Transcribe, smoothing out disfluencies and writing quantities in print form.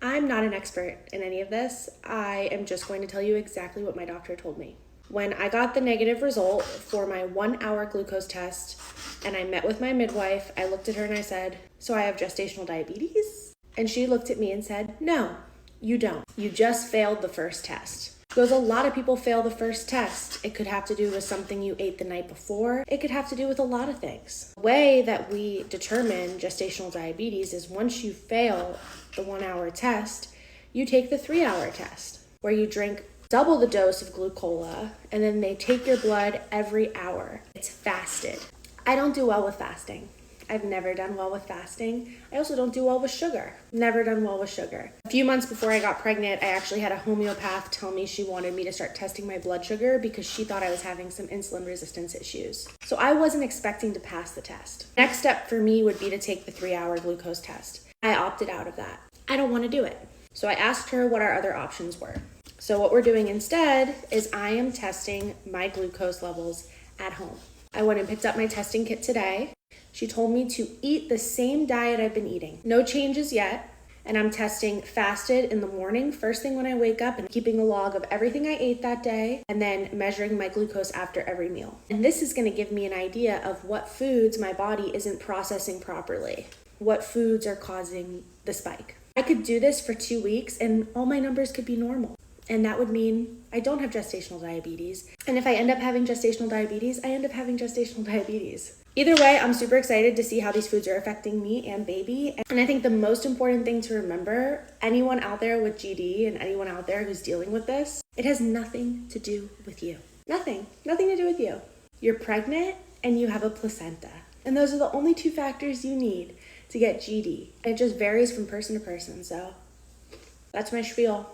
I'm not an expert in any of this. I am just going to tell you exactly what my doctor told me. When I got the negative result for my 1-hour glucose test and I met with my midwife, I looked at her and I said, "So I have gestational diabetes?" And she looked at me and said, "No, you don't. You just failed the first test." Because a lot of people fail the first test. It could have to do with something you ate the night before. It could have to do with a lot of things. The way that we determine gestational diabetes is once you fail the 1-hour test, you take the 3-hour test, where you drink double the dose of glucola, and then they take your blood every hour. It's fasted. I don't do well with fasting. I've never done well with fasting. I also don't do well with sugar. Never done well with sugar. A few months before I got pregnant, I actually had a homeopath tell me she wanted me to start testing my blood sugar because she thought I was having some insulin resistance issues. So I wasn't expecting to pass the test. Next step for me would be to take the 3-hour glucose test. I opted out of that. I don't want to do it. So I asked her what our other options were. So what we're doing instead is I am testing my glucose levels at home. I went and picked up my testing kit today. She told me to eat the same diet I've been eating. No changes yet. And I'm testing fasted in the morning, first thing when I wake up, and keeping a log of everything I ate that day, and then measuring my glucose after every meal. And this is going to give me an idea of what foods my body isn't processing properly, what foods are causing the spike. I could do this for 2 weeks and all my numbers could be normal. And that would mean I don't have gestational diabetes. And if I end up having gestational diabetes, I end up having gestational diabetes. Either way, I'm super excited to see how these foods are affecting me and baby. And I think the most important thing to remember, anyone out there with GD and anyone out there who's dealing with this, it has nothing to do with you. Nothing to do with you. You're pregnant and you have a placenta. And those are the only 2 factors you need to get GD. It just varies from person to person. So that's my spiel.